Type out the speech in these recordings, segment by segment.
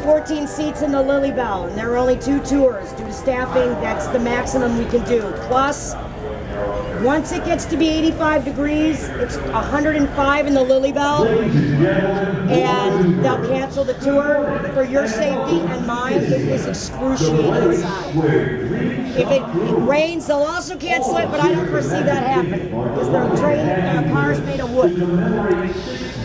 14 seats in the Lilly Belle, and there are only 2 tours. Due to staffing, that's the maximum we can do. Plus, once it gets to be 85 degrees, it's 105 in the Lilly Belle, and they'll cancel the tour. For your safety and mine, it is excruciating inside. If it rains, they'll also cancel it, but I don't foresee that happening because their cars made of wood.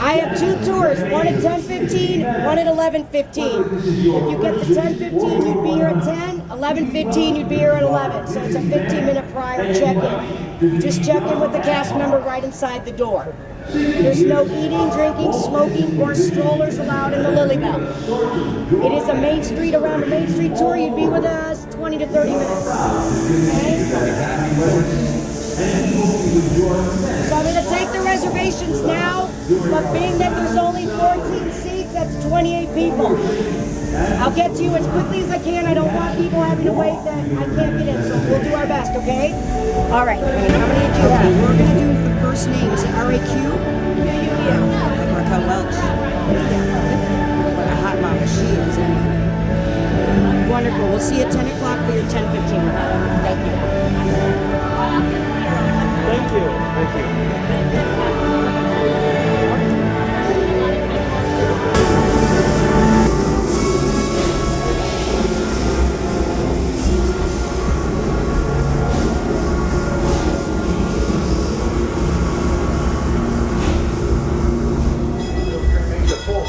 I have 2 tours, one at 10:15, one at 11:15. If you get the 10:15, you'd be here at 10, 11:15, you'd be here at 11. So it's a 15-minute prior check-in. You just check in with the cast member right inside the door. There's no eating, drinking, smoking, or strollers allowed in the Lilly Belle. It is a Main Street, around a Main Street tour. You'd be with us 20 to 30 minutes. Okay? So I'm going to take the reservations now, but being that there's only 14 seats, that's 28 people. I'll get to you as quickly as I can. I don't want people having to wait that I can't get in, so we'll do our best, okay? All right. How many did you have? We're going to do the first name. Is it R.A.Q? Yeah. Like Raquel Welch. What a hot mama she is. Wonderful. We'll see you at 10 o'clock for your 10:15. Thank you. Thank you. Thank you.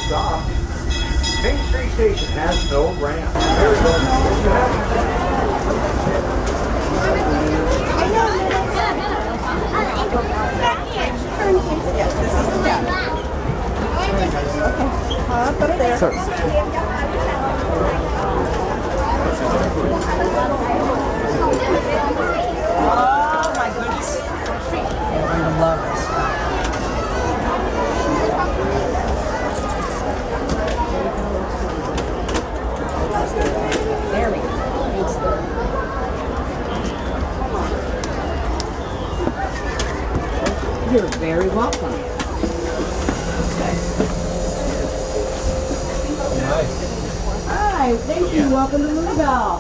Stop. Main Street Station has no ramp. Yes, this is the gap. Put it there. Sorry. Oh my goodness. I love this. There we go. You're very welcome. Nice. Hi, thank you. Welcome to Lilly Belle.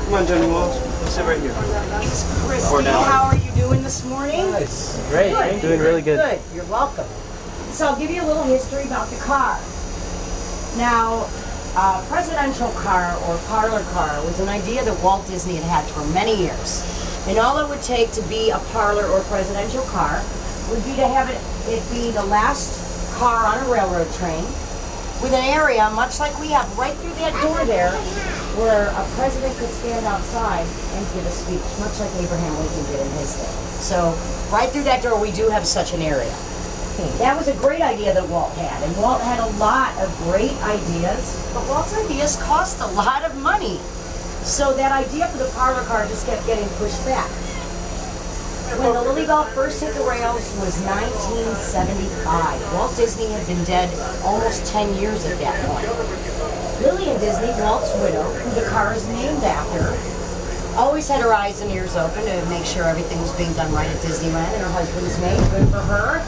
Come on, Jenny Walsh. Sit right here. Christy, how are you doing this morning? Nice. Great. Good. Doing really good. Good. You're welcome. So I'll give you a little history about the car. Now, presidential car or parlor car was an idea that Walt Disney had had for many years. And all it would take to be a parlor or presidential car would be to have it be the last car on a railroad train with an area much like we have right through that door there where a president could stand outside and give a speech, much like Abraham Lincoln did in his day. So right through that door we do have such an area. That was a great idea that Walt had, and Walt had a lot of great ideas, but Walt's ideas cost a lot of money. So that idea for the parlor car just kept getting pushed back. When the Lilly Belle first hit the rails was 1975. Walt Disney had been dead almost 10 years at that point. Lillian Disney, Walt's widow, who the car is named after, always had her eyes and ears open to make sure everything was being done right at Disneyland in her husband's name. Good for her.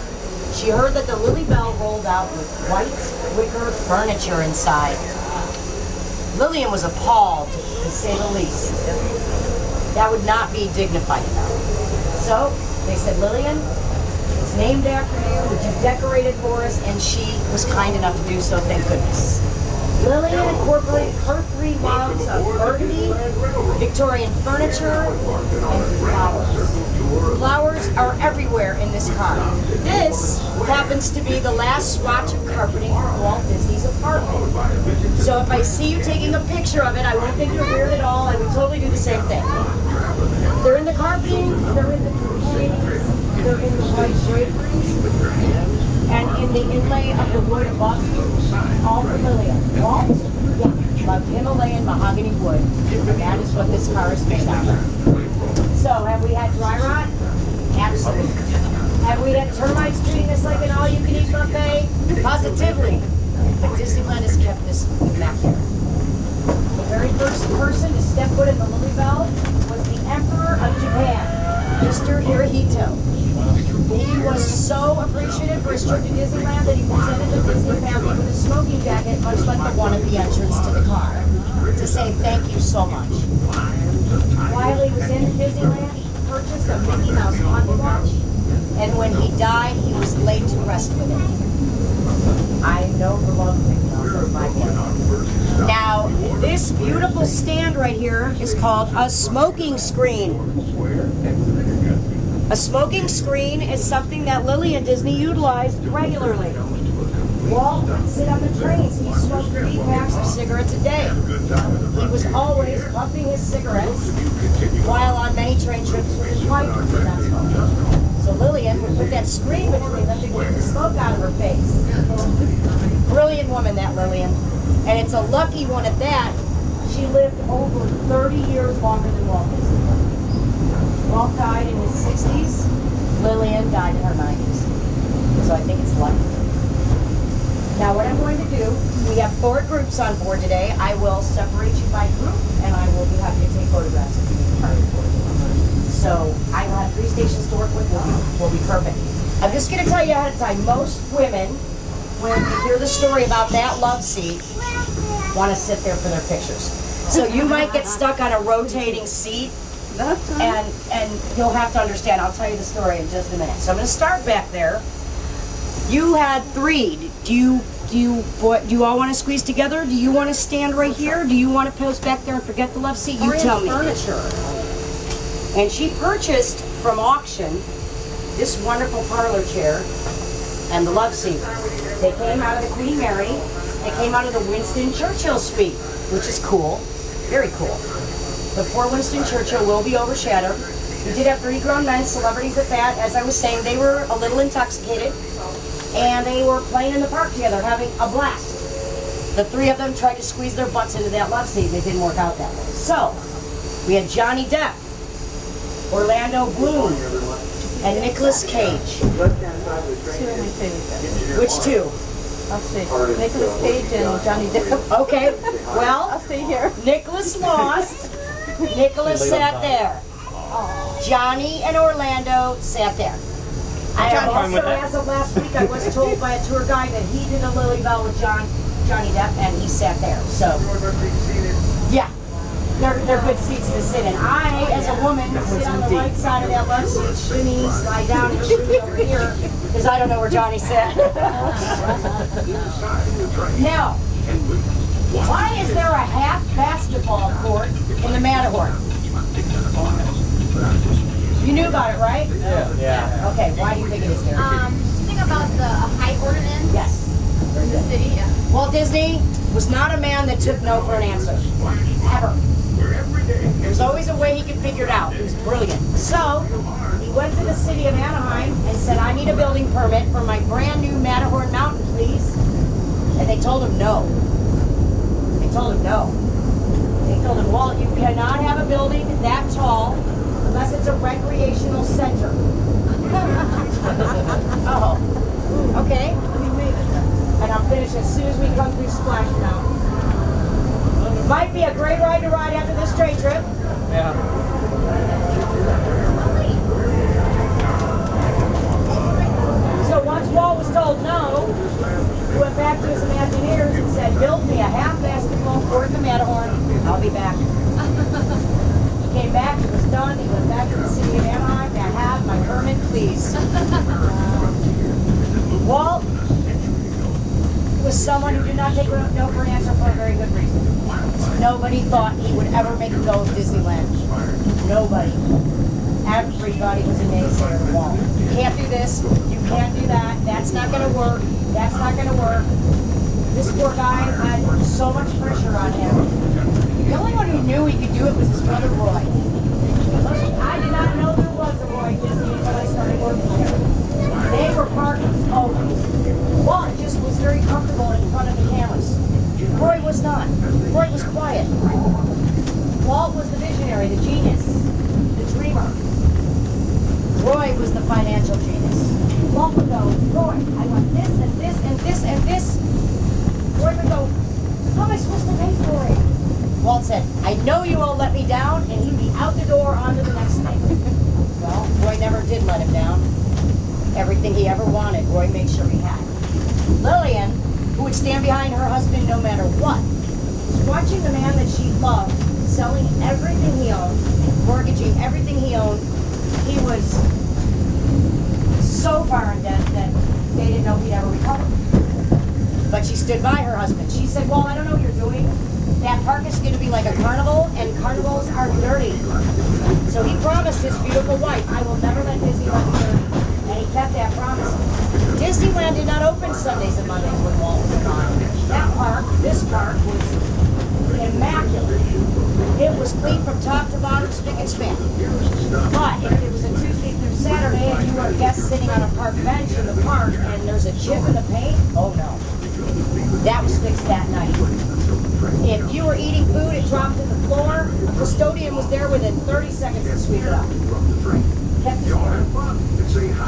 She heard that the Lilly Belle rolled out with white wicker furniture inside. Lillian was appalled, to say the least. That would not be dignified enough. So they said, Lillian, it's named after you. Would you decorate it for us? And she was kind enough to do so, thank goodness. Lillian incorporated her 3 loves of burgundy, Victorian furniture, and flowers. Flowers are everywhere in this car. This happens to be the last swatch of carpeting for Walt Disney's apartment. So if I see you taking a picture of it, I won't think you're weird at all. I would totally do the same thing. They're in the carpeting, they're in the shades, they're in the white draperies, and in the inlay of the wood above you, all familiar. Walt? Yeah, loved Himalayan mahogany wood. That is what this car is made out of. So, have we had dry rot? Absolutely. Have we had termites treating us like an all-you-can-eat buffet? Positively. But Disneyland has kept this immaculate. The very first person to step foot in the Lilly Belle was the Emperor of Japan, Mr. Hirohito. He was so appreciative for his trip to Disneyland that he presented the Disney family with a smoking jacket the one at the entrance to the car to say thank you so much. While he was in Disneyland, he purchased a Mickey Mouse pocket watch, and when he died, he was laid to rest with it. I know the love of Mickey Mouse, that's my gift. Now, this beautiful stand right here is called a smoking screen. A smoking screen is something that Lilly and Disney utilized regularly. Walt would sit on the trains. He smoked 3 packs of cigarettes a day. He was always puffing his cigarettes while on many train trips with his wife who did not smoke. So Lillian would put that screen between them to keep the smoke out of her face. Brilliant woman, that Lillian. And it's a lucky one at that. She lived over 30 years longer than Walt Disney. Walt died in his 60s. Lillian died in her 90s. So I think it's lucky. Now what I'm going to do, we have 4 groups on board today. I will separate you by group, and I will be happy to take photographs if you need part of the board. So I will have 3 stations to work with. Will be perfect. I'm just going to tell you ahead of time, most women, when they hear the story about that love seat, want to sit there for their pictures. So you might get stuck on a rotating seat, and you'll have to understand. I'll tell you the story in just a minute. So I'm going to start back there. You had 3. Do you all want to squeeze together? Do you want to stand right here? Do you want to post back there and forget the left seat? You tell me. Furniture. And she purchased from auction this wonderful parlor chair and the love seat. They came out of the Queen Mary. They came out of the Winston Churchill suite, which is cool, very cool. The poor Winston Churchill will be overshadowed. We did have 3 grown men, celebrities at that. As I was saying, they were a little intoxicated, and they were playing in the park together, having a blast. The 3 of them tried to squeeze their butts into that love seat, and it didn't work out that way. So, we had Johnny Depp, Orlando Bloom, and Nicolas Cage. 2 of my favorites. Which 2? I'll stay. Nicolas Cage and Johnny Depp. Okay, well, I'll stay here. Nicholas lost. Nicholas sat there. Johnny and Orlando sat there. I also, as of last week, I was told by a tour guide that he did a Lilly Belle with Johnny Depp, and he sat there. So, yeah, they're good seats to sit in. I, as a woman, sit on the right side of that love seat, shimmy, slide down, and shimmy over here, because I don't know where Johnny sat. Now, why is there a half basketball court in the Matterhorn? You knew about it, right? Yeah. Okay, why do you think it is there? Something about the height ordinance Yes. in the city, yeah. Walt Disney was not a man that took no for an answer. Ever. There's always a way he could figure it out. He was brilliant. So, he went to the city of Anaheim and said, I need a building permit for my brand new Matterhorn mountain, please. And they told him no. They told him no. They told him, Walt, you cannot have a building that tall unless it's a recreational center. Oh, okay. And I'm finished as soon as we come through Splash Mountain. Might be a great ride to ride after this train trip. Yeah. So once Walt was told no, he went back to his Imagineers and said, build me a half basketball court in the Matterhorn. I'll be back. He came back, it was done. He went back to the city of Anaheim. May I have my permit, please? Walt was someone who did not take no for an answer for a very good reason. Nobody thought he would ever make a go of Disneyland. Nobody. Everybody was a naysayer to Walt. You can't do this. You can't do that. That's not going to work. That's not going to work. This poor guy had so much pressure on him. The only one who knew he could do it was his brother Roy. I did not know there was a Roy Disney until I started working there. They were partners always. Walt just was very comfortable in front of the cameras. Roy was not. Roy was quiet. Walt was the visionary, the genius, the dreamer. Roy was the financial genius. Walt would go, Roy, I want this and this and this and this. Roy would go, how am I supposed to pay for it? Walt said, I know you won't let me down, and he'd be out the door on to the next thing. Well, Roy never did let him down. Everything he ever wanted, Roy made sure he had. Lillian who would stand behind her husband no matter what. Watching the man that she loved, selling everything he owned, mortgaging everything he owned, he was so far in debt that they didn't know he'd ever recover. But she stood by her husband. She said, well, I don't know what you're doing. That park is going to be like a carnival, and carnivals are dirty. So he promised his beautiful wife, I will never let Disneyland be dirty. And he kept that promise. Disneyland did not open Sundays and Mondays when Walt was gone. That park, this park, was immaculate. It was clean from top to bottom, spick and span. But if it was a Tuesday through Saturday and you were a guest sitting on a park bench in the park and there's a chip in the paint, oh no. That was fixed that night. If you were eating food, it dropped to the floor. A custodian was there within 30 seconds to sweep it up. Kept it order.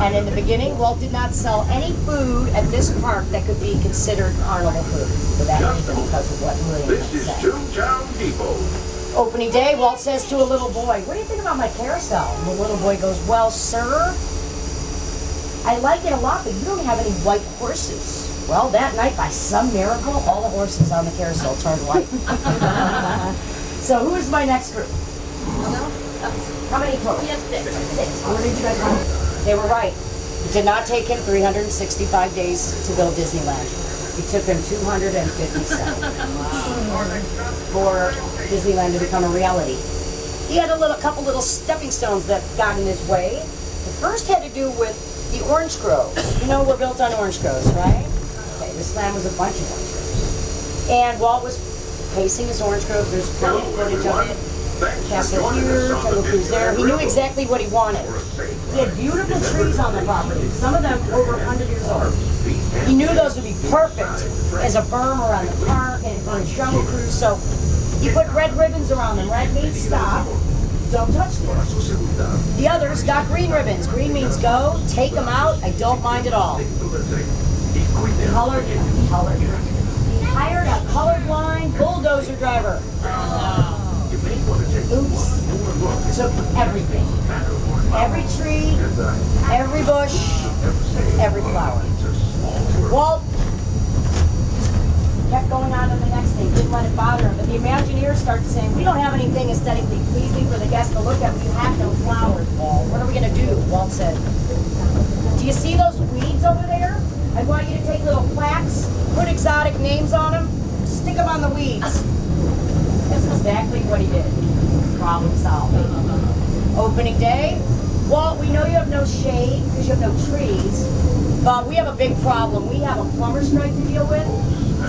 And in the beginning, Walt did not sell any food at this park that could be considered carnival food for that reason, because of what Lillian had said. Toontown Depot. Opening day, Walt says to a little boy, what do you think about my carousel? And the little boy goes, well, sir, I like it a lot, but you don't have any white horses. Well, that night, by some miracle, all the horses on the carousel turned white. So who is my next group? How many total? Yes, 6. 6. Where did you guys go? They were right. It did not take him 365 days to build Disneyland. It took him 257 for Disneyland to become a reality. He had a couple little stepping stones that got in his way. The first had to do with the orange groves. You know we're built on orange groves, right? Okay, this land was a bunch of orange groves. And Walt was pacing his orange groves. There's plenty of footage of it. Castle here, Jungle Cruise there. He knew exactly what he wanted. He had beautiful trees on the property, some of them over 100 years old. He knew those would be perfect as a berm around the park and for his Jungle Cruise, so he put red ribbons around them. Red means stop, don't touch this. The others got green ribbons. Green means go, take them out, I don't mind at all. Colored. He hired a colorblind bulldozer driver. Oops. Took everything. Every tree, every bush, every flower. Walt kept going on to the next thing, didn't let it bother him. But the Imagineers started saying, we don't have anything aesthetically pleasing for the guests to look at. We have no flowers, Walt. What are we going to do? Walt said, do you see those weeds over there? I want you to take little plaques, put exotic names on them, stick them on the weeds. That's exactly what he did. Problem solved. Opening day. Walt, we know you have no shade because you have no trees, but we have a big problem. We have a plumber strike to deal with.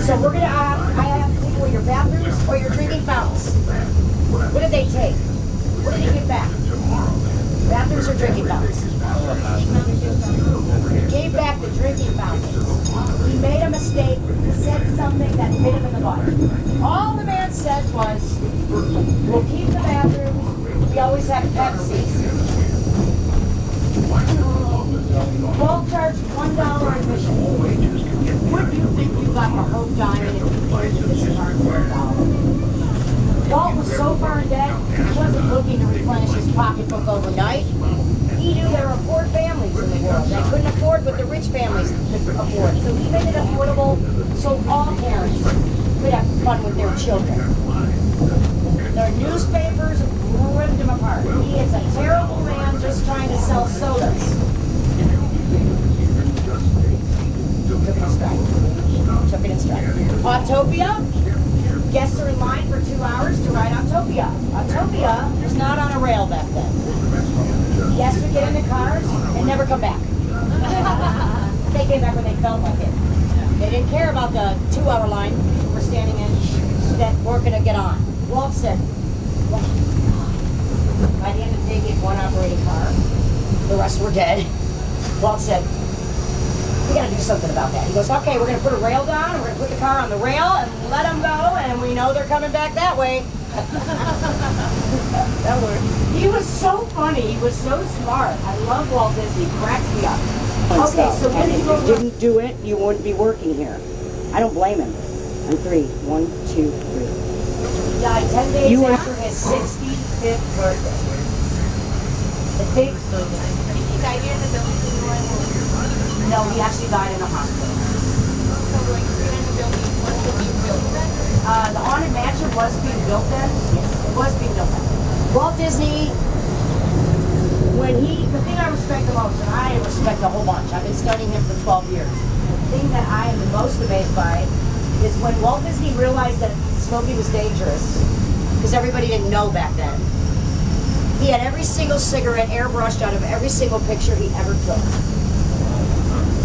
So we're gonna I have to take away your bathrooms or your drinking fountains. What did they take? What did he give back? Bathrooms or drinking fountains? He gave back the drinking fountains. He made a mistake. He said something that hit him in the butt. All the man said was, we'll keep the bathrooms. We always have Pepsi. Walt charged $1 admission. Would you think you got the Hope Diamond if you paid this park for $1? Walt was so far in debt, he wasn't looking to replenish his pocketbook overnight. He knew there were poor families in the world that couldn't afford what the rich families could afford. So he made it affordable so all parents could have fun with their children. Their newspapers ripped him apart. He is a terrible man just trying to sell sodas. Took it in stride. Autopia. Guests are in line for 2 hours to ride Autopia. Autopia was not on a rail back then. Guests would get in the cars and never come back. They came back when they felt like it. They didn't care about the 2-hour line people were standing in that weren't going to get on. Walt said, well, by the end of the day, he had one operating car. The rest were dead. Walt said, we got to do something about that. He goes, okay, we're going to put a rail down, and we're going to put the car on the rail, and let them go, and we know they're coming back that way. That worked. He was so funny. He was so smart. I love Walt Disney. He cracks me up. Okay, so when you didn't do it, you wouldn't be working here. I don't blame him. On 3. 1, 2, 3. He died 10 days after his 65th birthday. The big He died here in the building. No, he actually died in a hospital. So like 300 building, was it being built then? The Haunted Mansion was being built then. Yes, it was being built then. Walt Disney, the thing I respect the most, and I respect a whole bunch, I've been studying him for 12 years. The thing that I am the most amazed by is when Walt Disney realized that smoking was dangerous, because everybody didn't know back then. He had every single cigarette airbrushed out of every single picture he ever took.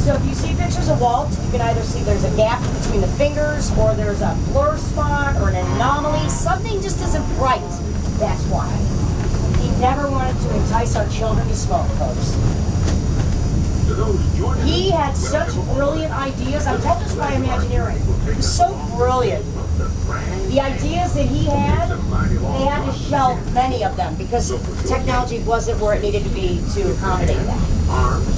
So if you see pictures of Walt, you can either see there's a gap between the fingers, or there's a blur spot, or an anomaly. Something just isn't right. That's why. He never wanted to entice our children to smoke, folks. He had such brilliant ideas. I'm told this by Imagineering. He was so brilliant. The ideas that he had, they had to shelve many of them because technology wasn't where it needed to be to accommodate that.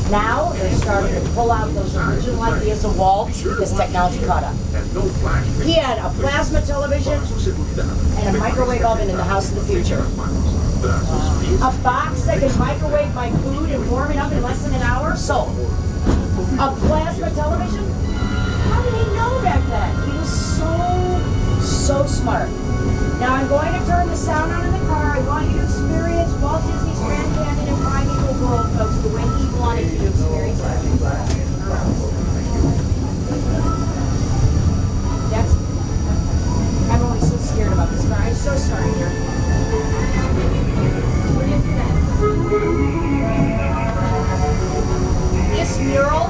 Now they're starting to pull out those original ideas of Walt because technology caught up. He had a plasma television and a microwave oven in the house of the future. A box that can microwave my food and warm it up in less than an hour? Sold. A plasma television? How did he know back then? He was so smart. Now I'm going to turn the sound on in the car. I want you to experience Walt Disney's Grand Canyon and Primeval World, folks, the way he wanted you to experience it. I'm always so scared about this car. I'm so sorry here. This mural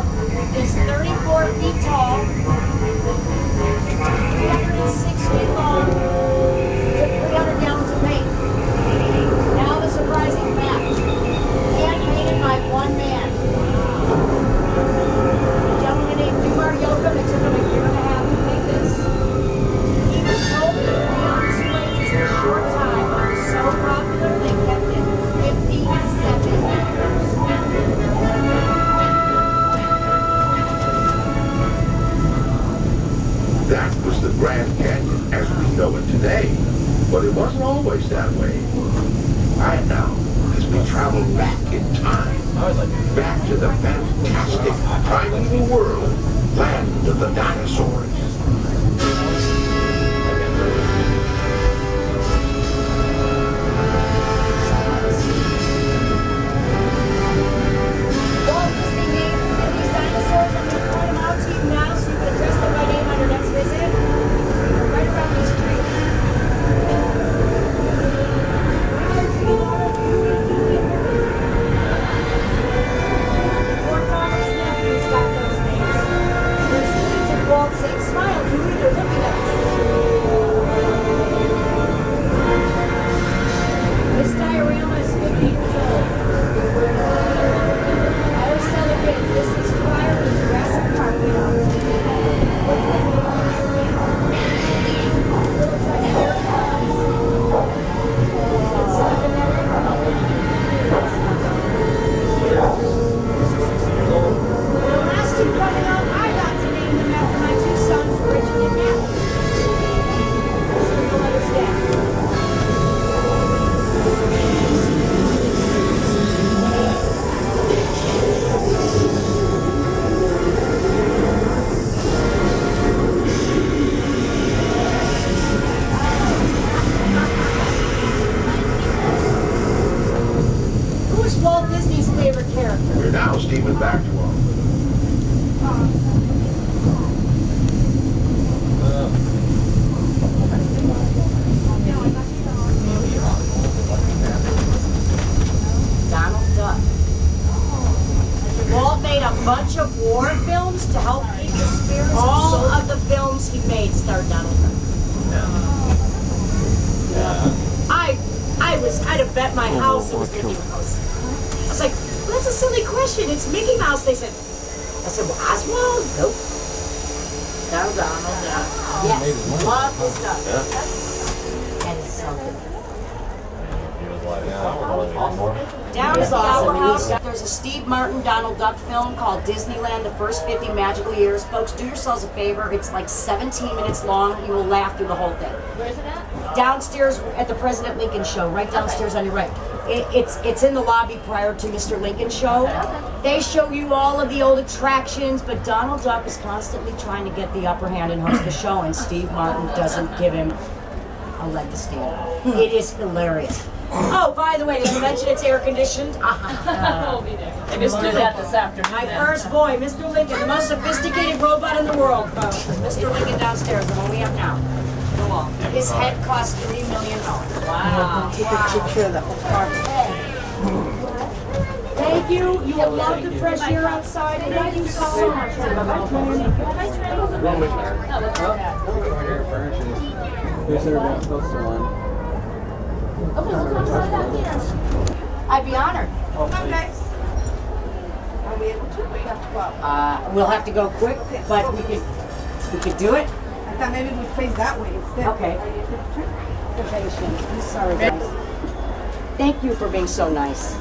is 34 feet tall, 306 feet long, took 300 gallons of paint. Now the surprising fact, hand-painted by one man. A gentleman named Dumar Yokum, it took him a year and a half to make this. He was told to be on display just a short time, but it was so popular they kept it 57 years. That was the Grand Canyon as we know it today. But it wasn't always that way. Right now, as we travel back in time, back to the fantastic primeval world, land of the dinosaurs. Walt Disney named these dinosaurs. I'm going to point them out to you now so you can address them by name on your next visit. They're right around this tree. Fort Thomas Nephew's got those names. There's each of Walt saying, "Smile, Dewey, they're looking at us." This diorama is 50 years old. I always tell the kids, this is prior to Jurassic Park, you know. Little triceratops. The last two coming up, I got to name them after my two sons, Richard and Matt. So you'll understand. Who is Walt Disney's favorite character? We're now steaming back to our Donald Duck. Walt made a bunch of war films to help people experience. All of the films he made starred Donald Duck. I'd have bet my house it was Mickey Mouse. I was like, well, that's a silly question. It's Mickey Mouse. They said, I said, well, Oswald? Nope. Donald Duck. Yes, love this stuff. That is so good. Down is awesome. And there's a Steve Martin Donald Duck film called Disneyland, The First 50 Magical Years. Folks, do yourselves a favor. It's like 17 minutes long. You will laugh through the whole thing. Where is it at? Downstairs at the President Lincoln Show, right downstairs on your right. It's in the lobby prior to Mr. Lincoln's show. They show you all of the old attractions, but Donald Duck is constantly trying to get the upper hand and host the show, and Steve Martin doesn't give him a leg to stand on. It is hilarious. Oh, by the way, did you mention it's air conditioned? I just did that this afternoon. My first boy, Mr. Lincoln, the most sophisticated robot in the world, folks. Mr. Lincoln downstairs, the one we have now. His head cost $3 million. Wow. Take a picture of the whole car. Thank you. You will love the fresh air outside. Thank you so much. I'd be honored. Are we able to? We have to go out. We'll have to go quick, but we could do it. I thought maybe we'd face that way instead. Okay. I'm sorry, guys. Thank you for being so nice.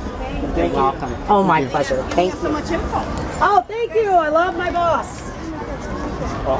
You're welcome. Oh, my pleasure. Thank So you. much info. Oh, thank you. I love my boss. Oh,